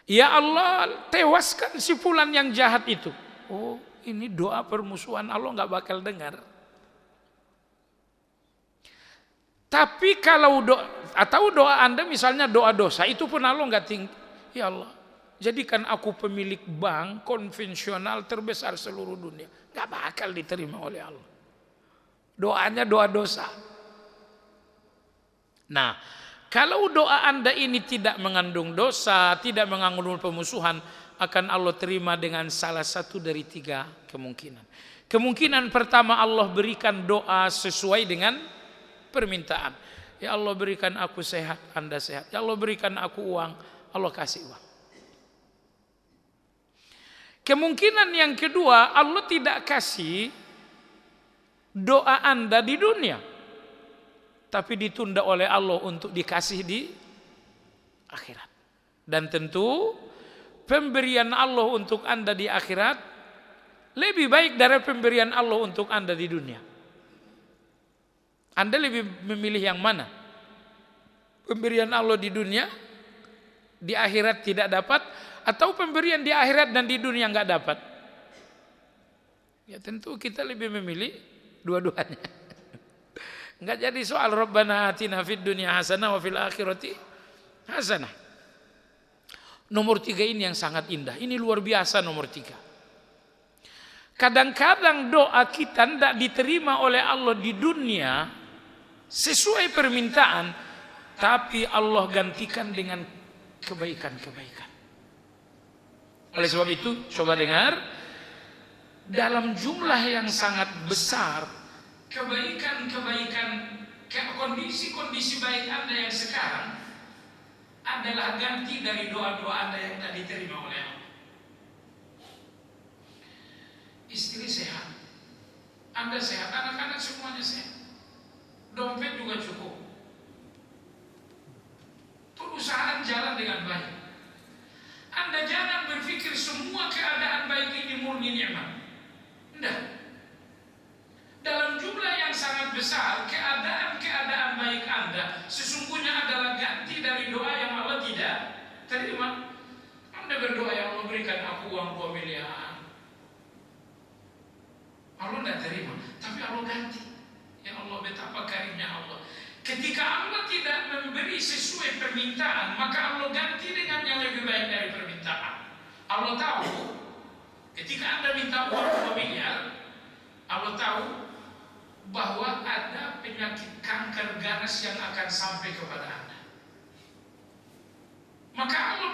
Ya Allah, tewaskan si fulan yang jahat itu. Oh, ini doa permusuhan, Allah nggak bakal dengar. Tapi kalau doa Anda misalnya doa dosa, itu pun Allah nggak tinggi. Ya Allah, jadikan aku pemilik bank konvensional terbesar seluruh dunia. Nggak bakal diterima oleh Allah. Doanya doa dosa. Nah, kalau doa Anda ini tidak mengandung dosa, tidak mengandung pemusuhan, akan Allah terima dengan salah satu dari 3 kemungkinan. Kemungkinan pertama, Allah berikan doa sesuai dengan permintaan. Ya Allah, berikan aku sehat, Anda sehat. Ya Allah, berikan aku uang, Allah kasih uang. Kemungkinan yang kedua, Allah tidak kasih doa Anda di dunia, tapi ditunda oleh Allah untuk dikasih di akhirat. Dan tentu pemberian Allah untuk Anda di akhirat lebih baik dari pemberian Allah untuk Anda di dunia. Anda lebih memilih yang mana? Pemberian Allah di dunia, di akhirat tidak dapat, atau pemberian di akhirat dan di dunia nggak dapat? Ya tentu kita lebih memilih dua-duanya. Enggak jadi soal Rabbana atina fid dunya hasanah wa fil akhirati hasanah. Nomor 3 ini yang sangat indah. Ini luar biasa nomor 3. Kadang-kadang doa kita tidak diterima oleh Allah di dunia sesuai permintaan, tapi Allah gantikan dengan kebaikan-kebaikan. Oleh sebab itu, coba dengar, dalam jumlah yang sangat besar, kebaikan-kebaikan, kondisi-kondisi baik Anda yang sekarang adalah ganti dari doa-doa Anda yang tidak diterima oleh Allah. Istri sehat, Anda sehat, anak-anak semuanya sehat, dompet juga cukup, perusahaan jalan dengan baik. Anda jangan berpikir semua keadaan baik ini murni nikmat. Tidak. Dalam jumlah yang sangat besar, keadaan-keadaan baik Anda sesungguhnya adalah ganti dari doa yang Allah tidak terima. Anda berdoa, ya Allah berikan aku uang 2 miliar. Allah tidak terima, tapi Allah ganti. Ya Allah, betapa karimnya Allah. Ketika Allah tidak memberi sesuai permintaan, maka Allah ganti dengan yang lebih baik dari permintaan. Allah tahu, ketika Anda minta uang 2 miliar, Allah tahu bahwa ada penyakit kanker ganas yang akan sampai kepada Anda. Maka Allah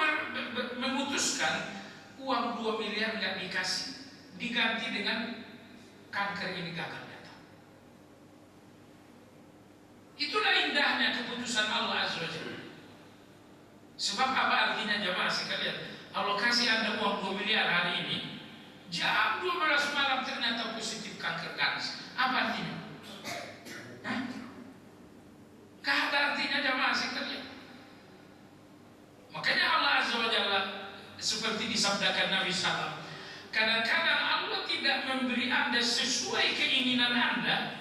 memutuskan uang 2 miliar nggak dikasih, diganti dengan kanker ini gagal datang. Itulah indahnya keputusan Allah Azza wa Jalla. Sebab apa artinya jamaah sekalian? Allah kasih Anda uang 2 miliar hari ini, jam 12 malam ternyata positif kanker ganas. Apa artinya? Gak ada artinya jamaah sekalian. Makanya Allah Azza wa Jalla seperti disabdakan Nabi SAW, kadang-kadang Allah tidak memberi Anda sesuai keinginan Anda,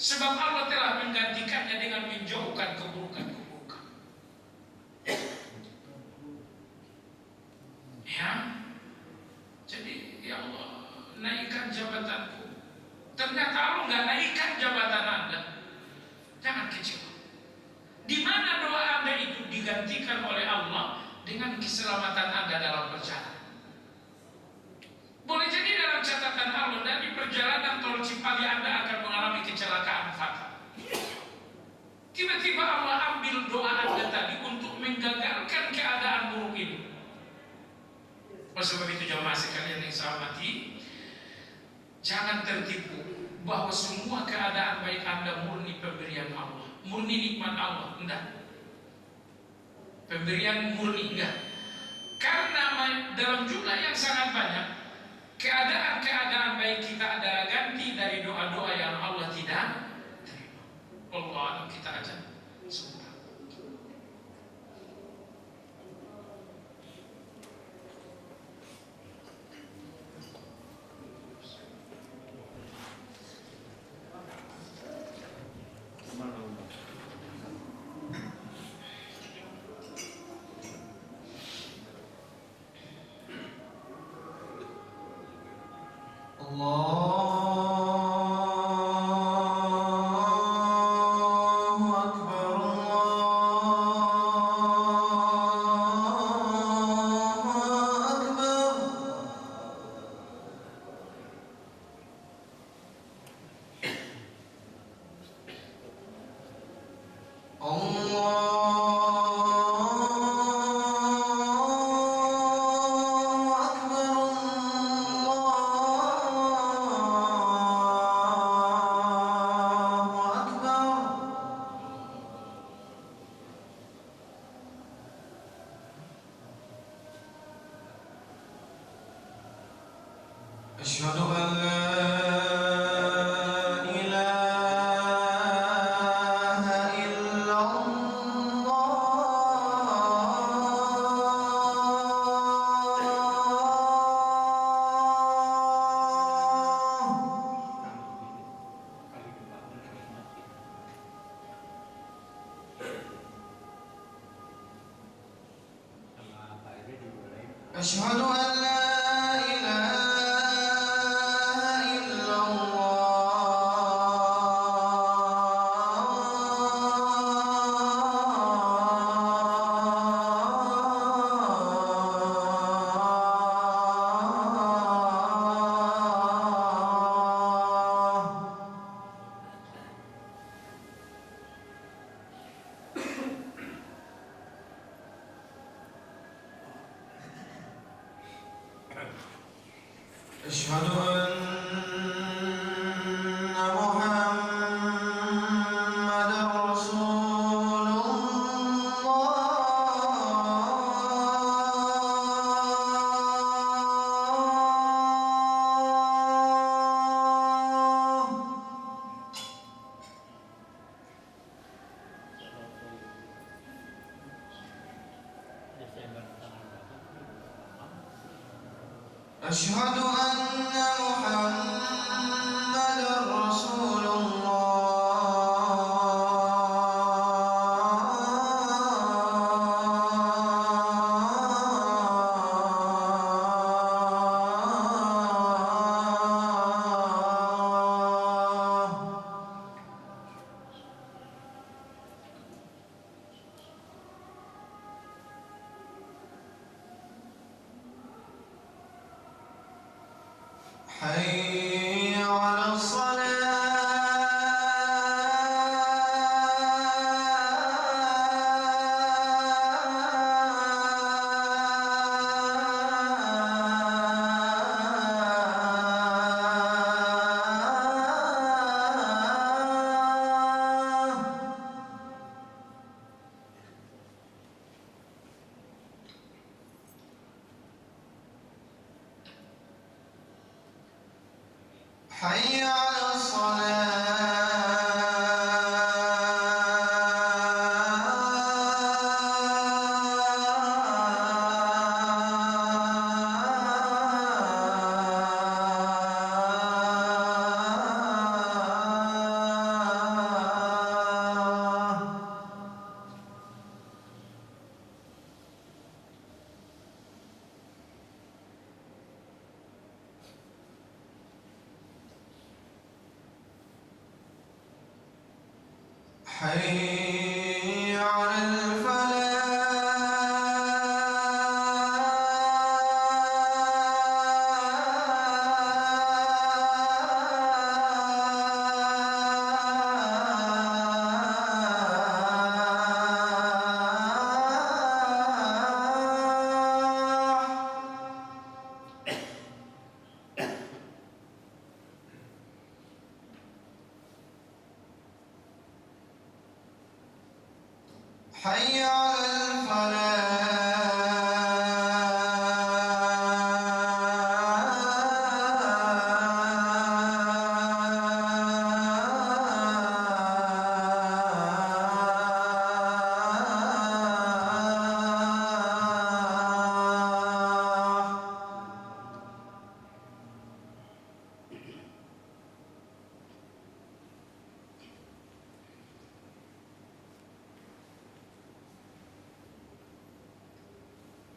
sebab Allah telah menggantikannya dengan menjauhkan keburukan-keburukan. Ya, jadi ya Allah naikkan jabatanku. Ternyata Allah nggak naikkan jabatan Anda. Jangan kecewa. Di mana doa Anda itu digantikan oleh Allah dengan keselamatan Anda dalam perjalanan. Boleh jadi dalam catatan Allah dari perjalanan tol Cipali Anda akan mengalami kecelakaan fatal. Tiba-tiba Allah ambil doa Anda tadi untuk menggagalkan keadaan buruk itu. Oleh sebab itu jamaah sekalian yang saya hormati, jangan tertipu bahwa semua keadaan baik Anda murni pemberian Allah, murni nikmat Allah. Enggak. Pemberian murni enggak. Karena dalam jumlah yang sangat banyak, keadaan-keadaan baik kita adalah ganti dari doa-doa yang Allah tidak terima. Allah kita aja semua. أشهد أن لا أشهد أن لا إله إلا الله أشهد أن محمدا رسول الله. أشهد أن محمدا رسول حي على حي على الصلاة حي على حي على الفلاح.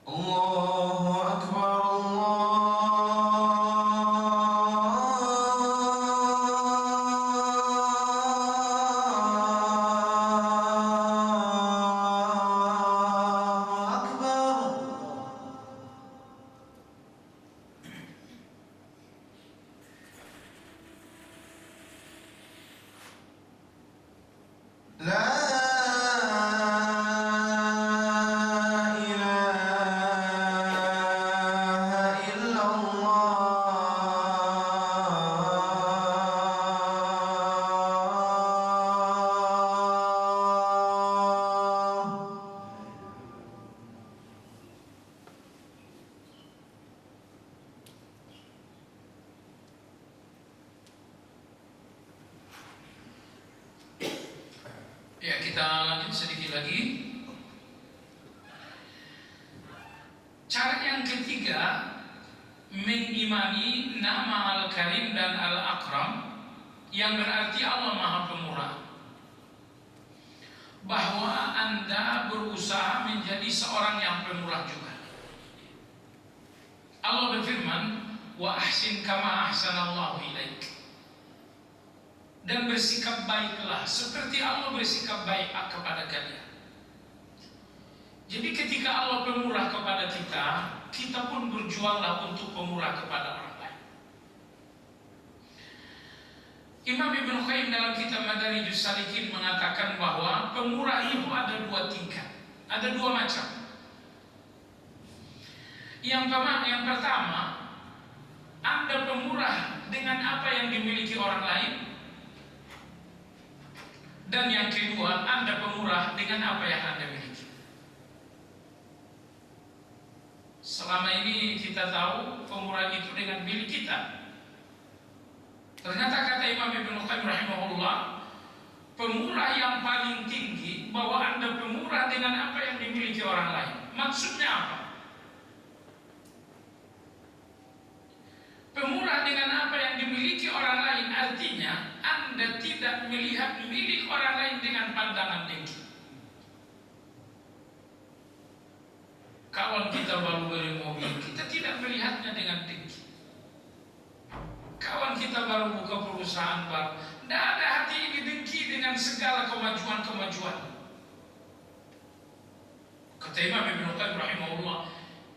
الله أكبر الله أكبر. لا إله إلا الله. Ya, kita lanjut sedikit lagi. Cara yang ketiga, mengimani nama Al-Karim dan Al-Akram, yang berarti Allah Maha Pemurah. Bahwa Anda berusaha menjadi seorang yang pemurah juga. Allah berfirman, wa ahsin kama ahsanallahu ilaik. Dan bersikap baiklah seperti Allah bersikap baik kepada kalian. Jadi ketika Allah pemurah kepada kita, kita pun berjuanglah untuk pemurah kepada orang lain. Imam Ibn Qayyim dalam kitab Madarijus Salikin mengatakan bahwa pemurah itu ada dua tingkat, ada dua macam. Yang pertama Anda pemurah dengan apa yang dimiliki orang lain. Dan yang kedua, Anda pemurah dengan apa yang Anda miliki. Selama ini kita tahu pemurah itu dengan milik kita. Ternyata kata Imam Ibnu Qayyim rahimahullah, pemurah yang paling tinggi bahwa Anda pemurah dengan apa yang dimiliki orang lain. Maksudnya apa? Pemurah dengan apa yang dimiliki orang lain artinya Anda tidak melihat milik orang lain dengan pandangan dengki. Kawan kita baru beli mobil, kita tidak melihatnya dengan dengki. Kawan kita baru buka perusahaan baru, tidak ada hati ini dengki dengan segala kemajuan-kemajuan. Kata Imam Ibnu Qayyim rahimahullah,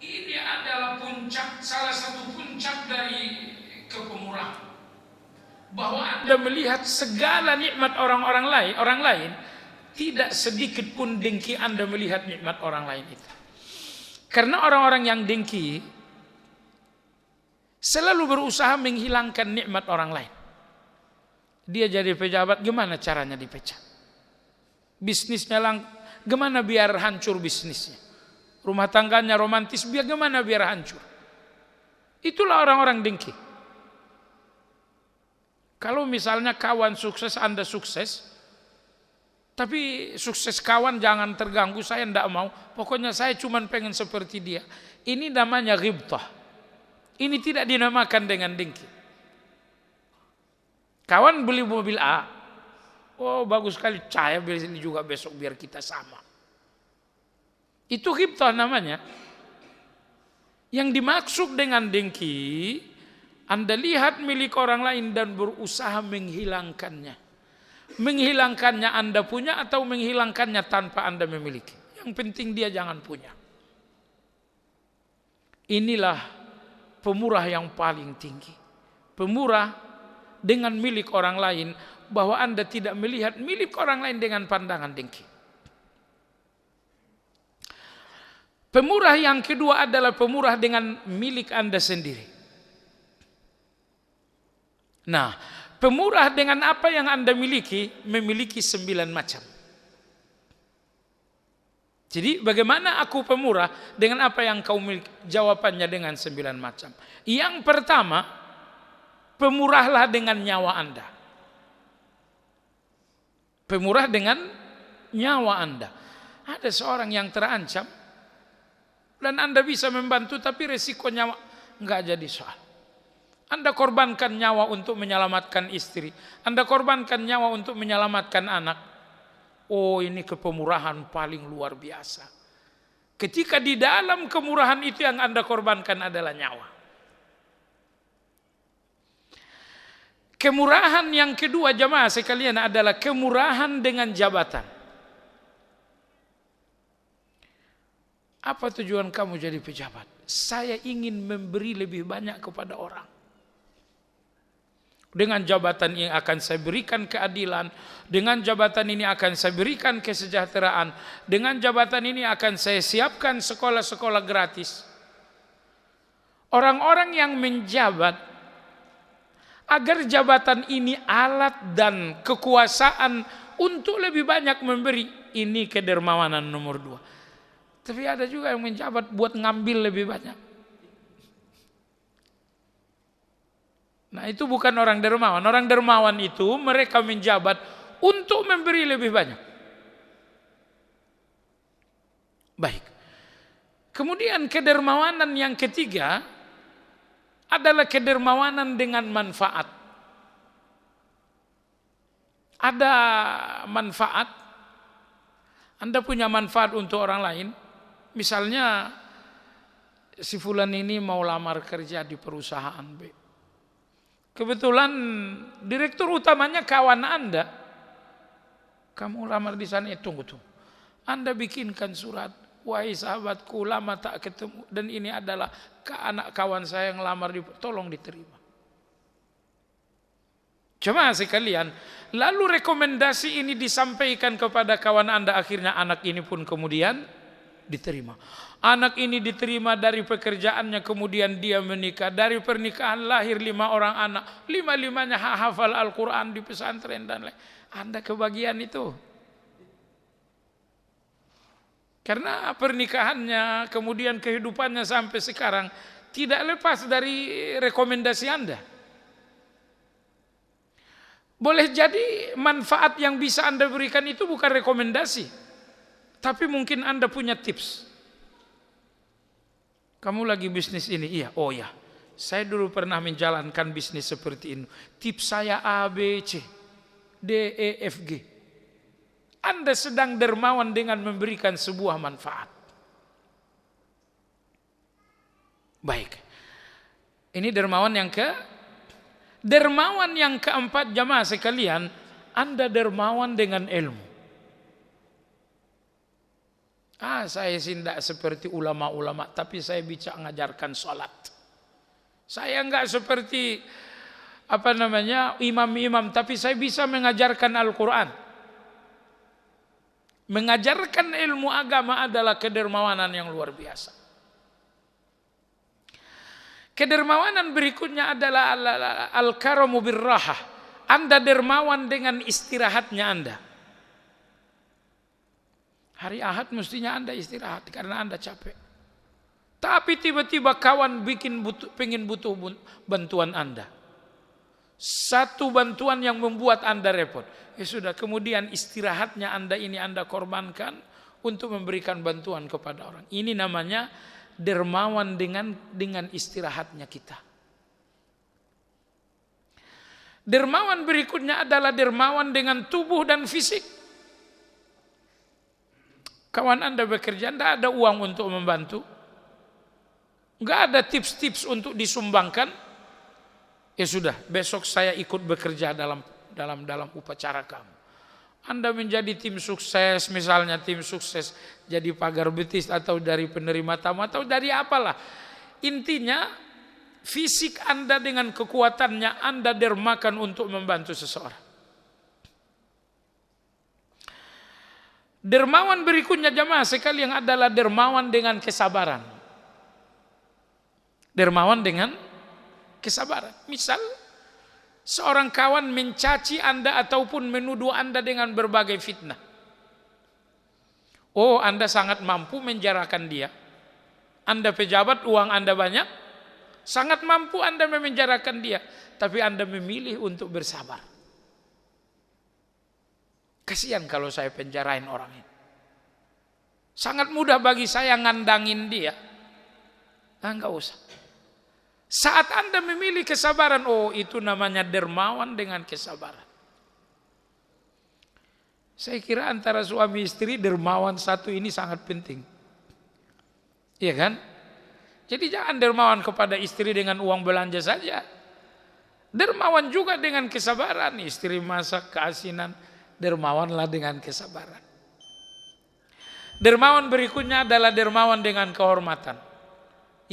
ini adalah puncak, salah satu puncak dari kepemurahan. Bahwa Anda melihat segala nikmat orang lain, tidak sedikit pun dengki Anda melihat nikmat orang lain itu. Karena orang-orang yang dengki selalu berusaha menghilangkan nikmat orang lain. Dia jadi pejabat, gimana caranya dipecat? Bisnisnya gimana biar hancur bisnisnya? Rumah tangganya romantis, bagaimana biar hancur? Itulah orang-orang dengki. Kalau misalnya kawan sukses, Anda sukses, tapi sukses kawan jangan terganggu, saya tidak mau. Pokoknya saya cuma pengen seperti dia. Ini namanya ghibtah. Ini tidak dinamakan dengan dengki. Kawan beli mobil A, oh bagus sekali, saya beli juga besok biar kita sama. Itu ghibtah namanya. Yang dimaksud dengan dengki, Anda lihat milik orang lain dan berusaha menghilangkannya. Menghilangkannya Anda punya atau menghilangkannya tanpa Anda memiliki. Yang penting dia jangan punya. Inilah pemurah yang paling tinggi. Pemurah dengan milik orang lain, bahwa Anda tidak melihat milik orang lain dengan pandangan dengki. Pemurah yang kedua adalah pemurah dengan milik Anda sendiri. Nah, pemurah dengan apa yang Anda miliki, memiliki 9 macam. Jadi bagaimana aku pemurah dengan apa yang kau miliki? Jawabannya dengan 9 macam. Yang pertama, pemurahlah dengan nyawa Anda. Pemurah dengan nyawa Anda. Ada seorang yang terancam dan Anda bisa membantu, tapi resiko nyawa enggak jadi soal. Anda korbankan nyawa untuk menyelamatkan istri, Anda korbankan nyawa untuk menyelamatkan anak. Oh, ini kepemurahan paling luar biasa. Ketika di dalam kemurahan itu yang Anda korbankan adalah nyawa. Kemurahan yang kedua jamaah sekalian adalah kemurahan dengan jabatan. Apa tujuan kamu jadi pejabat? Saya ingin memberi lebih banyak kepada orang. Dengan jabatan ini akan saya berikan keadilan. Dengan jabatan ini akan saya berikan kesejahteraan. Dengan jabatan ini akan saya siapkan sekolah-sekolah gratis. Orang-orang yang menjabat, agar jabatan ini alat dan kekuasaan untuk lebih banyak memberi. Ini kedermawanan nomor 2. Tapi ada juga yang menjabat buat ngambil lebih banyak. Nah, itu bukan orang dermawan. Orang dermawan itu mereka menjabat untuk memberi lebih banyak. Baik. Kemudian kedermawanan yang ketiga adalah kedermawanan dengan manfaat. Ada manfaat. Anda punya manfaat untuk orang lain. Misalnya si fulan ini mau lamar kerja di perusahaan B. Kebetulan direktur utamanya kawan Anda. Kamu lamar di sana, tunggu. Anda bikinkan surat, wahai sahabatku lama tak ketemu, dan ini adalah anak kawan saya yang lamar, tolong diterima. Cuma sekalian, lalu rekomendasi ini disampaikan kepada kawan Anda, akhirnya anak ini pun kemudian diterima. Anak ini diterima dari pekerjaannya, kemudian dia menikah. Dari pernikahan lahir 5 orang anak, 5-5-nya hafal Al-Quran di pesantren dan lain. Anda kebagian itu. Karena pernikahannya, kemudian kehidupannya sampai sekarang tidak lepas dari rekomendasi Anda. Boleh jadi manfaat yang bisa Anda berikan itu bukan rekomendasi, tapi mungkin Anda punya tips. Kamu lagi bisnis ini? Iya. Oh ya, saya dulu pernah menjalankan bisnis seperti ini. Tips saya A, B, C, D, E, F, G. Anda sedang dermawan dengan memberikan sebuah manfaat. Baik. Ini dermawan yang keempat, jamaah sekalian, Anda dermawan dengan ilmu. Saya sih tidak seperti ulama-ulama, tapi saya bisa mengajarkan sholat. Saya enggak seperti imam-imam, tapi saya bisa mengajarkan Al-Quran. Mengajarkan ilmu agama adalah kedermawanan yang luar biasa. Kedermawanan berikutnya adalah al-karamu birrahah. Anda dermawan dengan istirahatnya Anda. Hari Ahad mestinya Anda istirahat karena Anda capek. Tapi tiba-tiba kawan pengen butuh bantuan Anda. Satu bantuan yang membuat Anda repot. Ya sudah, kemudian istirahatnya Anda ini Anda korbankan untuk memberikan bantuan kepada orang. Ini namanya dermawan dengan istirahatnya kita. Dermawan berikutnya adalah dermawan dengan tubuh dan fisik. Kawan Anda bekerja, tidak ada uang untuk membantu, nggak ada tips-tips untuk disumbangkan. Ya sudah, besok saya ikut bekerja dalam upacara kamu. Anda menjadi tim sukses, misalnya tim sukses jadi pagar betis atau dari penerima tamu atau dari apalah. Intinya fisik Anda dengan kekuatannya Anda dermakan untuk membantu seseorang. Dermawan berikutnya jamaah sekalian adalah dermawan dengan kesabaran. Dermawan dengan kesabaran. Misal seorang kawan mencaci Anda ataupun menuduh Anda dengan berbagai fitnah. Oh, Anda sangat mampu menjarakan dia. Anda pejabat, uang Anda banyak, sangat mampu Anda memenjarakan dia, tapi Anda memilih untuk bersabar. Kasihan kalau saya penjarain orang ini. Sangat mudah bagi saya ngandangin dia. Enggak usah. Saat Anda memilih kesabaran, oh itu namanya dermawan dengan kesabaran. Saya kira antara suami istri dermawan satu ini sangat penting. Iya kan? Jadi jangan dermawan kepada istri dengan uang belanja saja. Dermawan juga dengan kesabaran. Istri masak keasinan, dermawanlah dengan kesabaran. Dermawan berikutnya adalah dermawan dengan kehormatan.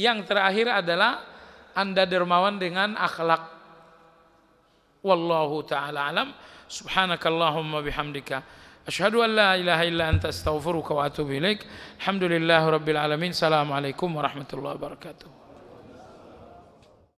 Yang terakhir adalah Anda dermawan dengan akhlak. Wallahu ta'ala alam. Subhanakallahumma bihamdika asyhadu an la ilaha illa anta astaghfiruka wa atubu ilaik. Alhamdulillahirabbil alamin. Assalamualaikum warahmatullahi wabarakatuh.